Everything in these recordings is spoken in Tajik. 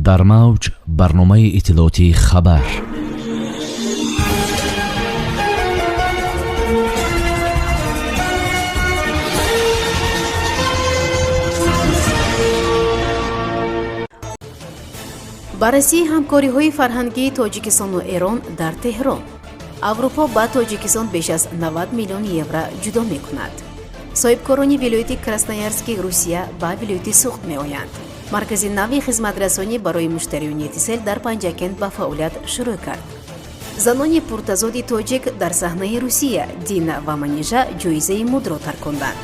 дар мавҷ барномаи иттилоотии хабар. баррасии ҳамкориҳои фарҳангии тоҷикистону эрон дар теҳрон. аврупо ба тоҷикистон беш аз 90 миллион евро ҷудо мекунад. соҳибкорони вилояти красноярски русия ба вилояти суғд меоянд. маркази нави хизматрасонӣ барои муштариёни тисел дар панҷакент ба фаъолият шурӯъ кард. занони пуртазоди тоҷик дар саҳнаи русия Дина ва Манижа ҷоизаи мудро тарконданд.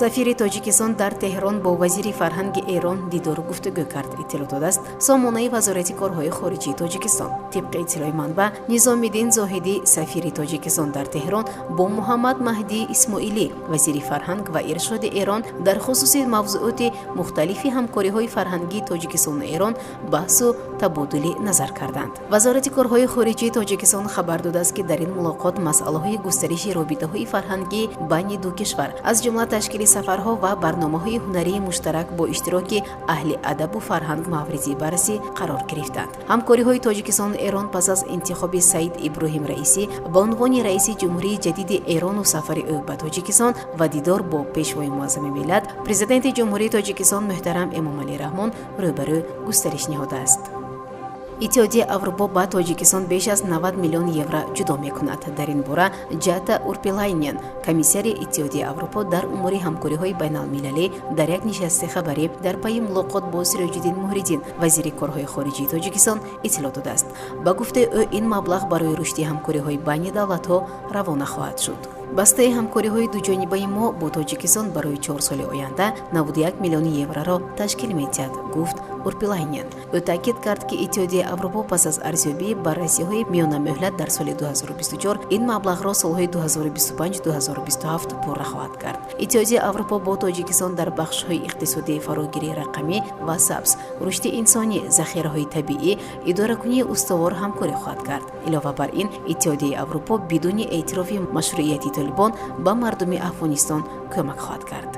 сафири тоҷикистон дар теҳрон бо вазири фарҳанги эрон дидору гуфтугӯ кард. иттилоъ додааст сомонаи вазорати корҳои хориҷии тоҷикистон. тибқи иттилои манба Низомиддин Зоҳидӣ сафири тоҷикистон дар теҳрон бо Муҳаммад Маҳдии Исмоилӣ вазири фарҳанг ва иршоди эрон дар хусуси мавзӯоти мухталифи ҳамкориҳои фарҳангии тоҷикистону эрон баҳсу табодули назар карданд. вазорати корҳои хориҷии тоҷикистон хабар додааст ки дар ин мулоқот масъалаҳои густариши робитаҳои фарҳангӣ байни ду кишвар аз ҷумла ташкили сафарҳо ва барномаҳои ҳунарии муштарак бо иштироки аҳли адабу фарҳанг мавриди баррасӣ қарор гирифтанд. ҳамкориҳои тоҷикистону эрон пас аз интихоби Саид Иброҳим Раисӣ ба унвони раиси ҷумҳурии ҷадиди эрону сафари ӯ ба тоҷикистон ва дидор бо пешвои муаззами миллат президенти ҷумҳурии тоҷикистон муҳтарам Эмомалӣ Раҳмон рӯбарӯ густариш наҳодааст. иттиҳодияи аврупо ба тоҷикистон беш аз 90 миллион евро ҷудо мекунад. дар ин бора Ҷата Урпилайнен комиссари иттиҳодияи аврупо дар умури ҳамкориҳои байналмилалӣ дар як нишасти хабарӣ дар пайи мулоқот бо Сироҷиддин Муҳриддин вазири корҳои хориҷии тоҷикистон иттилоъ додааст. ба гуфтаи ӯ ин маблағ барои рушди ҳамкориҳои байни давлатҳо равона хоҳад шуд. бастаи ҳамкориҳои дуҷонибаи мо бо тоҷикистон барои 4 соли оянда 91 миллиони евроро ташкил медиҳад, гуфт Урпилайнен. ӯ таъкид кард ки иттиҳодияи аврупо пас аз арзёбии баррасиҳои миёнамӯҳлат дар соли 2024 ин маблағро солҳои 2025-2027 пурра хоҳад кард. иттиҳодияи аврупо бо тоҷикистон дар бахшҳои иқтисодии фарогирии рақамӣ ва сабз, рушди инсонӣ, захираҳои табиӣ, идоракунии устувор ҳамкорӣ хоҳад кард. илова бар ин, иттиҳодияи аврупо бидуни эътирофи машрӯъияти Толибон ба мардуми Афғонистон кӯмак хоҳад кард.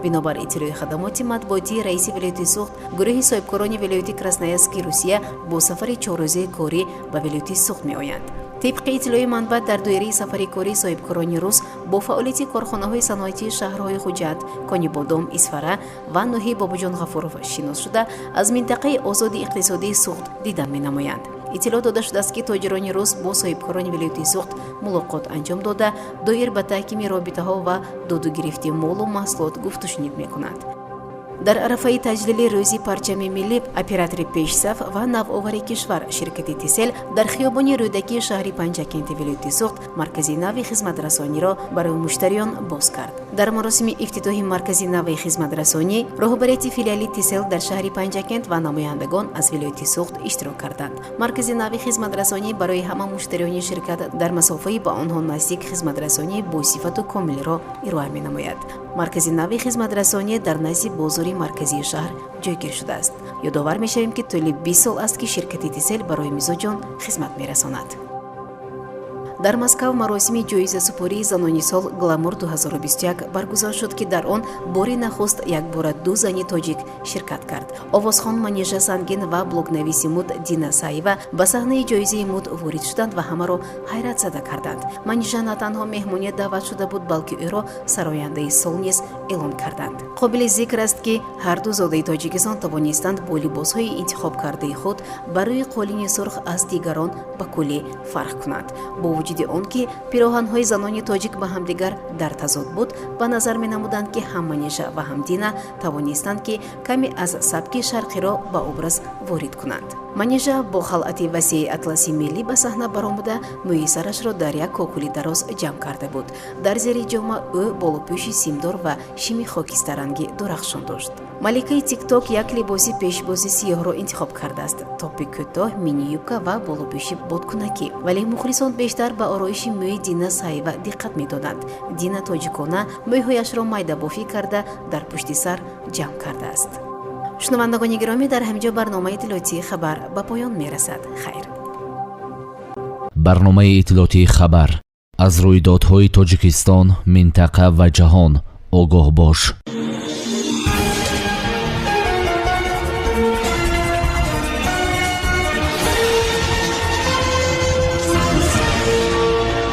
бинобар иттилои хадамоти матбуотии раиси вилояти суғд, гурӯҳи соҳибкорони вилояти Красноярски Русия бо сафари 4-рӯзаи корӣ ба вилояти суғд меоянд. тибқи иттилои манба дар доираи сафари кории соҳибкорони рус бо фаъолияти корхонаҳои саноатии шаҳрҳои Хуҷанд, Конибодом, Исфара ва ноҳияи Бобоҷон Ғафуров шинос шуда аз минтақаи озоди иқтисодии суғд дидан менамоянд. иттилоъ дода шудааст ки тоҷирони рус бо соҳибкорони вилояти суғд мулоқот анҷом дода доир ба таҳкими робитаҳо ва додугирифти молу маҳсулот гуфтушунид мекунанд. дар арафаи таҷлили рӯзи парчами миллӣ оператори пешсаф ва навовари кишвар ширкати Тисел дар хиёбони рӯдакии шаҳри Панҷакенти вилояти суғд маркази нави хизматрасониро барои муштариён боз кард. дар маросими ифтитоҳи маркази нави хизматрасонӣ роҳбарияти филиали Тисел дар шаҳри Панҷакент ва намояндагон аз вилояти суғд иштирок карданд. маркази нави хизматрасонӣ барои ҳама муштариёни ширкат дар масофаи ба онҳо наздик хизматрасонии босифату комилро ироа менамояд. маркази нави хизматрасонӣ дар назди бозори марказии шаҳр ҷойгир шудааст. ёдовар мешавем ки тӯли 20 сол аст ки ширкати Тисел барои мизоҷон хизмат мерасонад. дар Москав маросими ҷоизасупории занони сол Гламур 2021 баргузор шуд ки дар он бори нахуст якбора 2 зани тоҷик ширкат кард. овозхон Манижа Сангин ва блогнависи муд Дина Саева ба саҳнаи ҷоизаи муд ворид шуданд ва ҳамаро ҳайратзада карданд. Манижа на танҳо меҳмоният даъват шуда буд, балки ӯро сарояндаи сол низ эълон карданд. қобили зикр аст ки ҳар ду зодаи Тоҷикистон тавонистанд бо либосҳои интихобкардаи худ ба рӯи қолини сурх аз дигарон ба куллӣ фарқ кунанд. бо вуҷуди он ки пироҳанҳои занони тоҷик ба ҳамдигар дар тазод буд, ба назар менамуданд ки ҳам Манижа ва ҳам Дина тавонистанд ки каме аз сабки шарқиро ба образ ворид кунанд. Манижа бо халъати васеи атласи миллӣ ба саҳна баромада мӯи сарашро дар як кокули дароз ҷамъ карда буд. дар зери ҷома ӯ болопӯши симдор ва шими хокистарангӣ дурахшон дошт. маликаи тикток як либоси пешбози сиёҳро интихоб кардааст. топи кӯтоҳ, мини юбка ва болопӯши бодкунакӣ. вале мухлисон бештар ба ороиши мӯи Дина Саева диққат медоданд. Дина тоҷикона мӯйҳояшро майдабофӣ карда дар пушти сар ҷамъ кардааст. шунавандагони гиромӣ, дар ҳаминҷо барномаи иттилоотии хабар ба поён мерасад. хайр. барномаи иттилоотии хабар аз рӯйдодҳои Тоҷикистон, минтақа ва ҷаҳон огоҳ бош.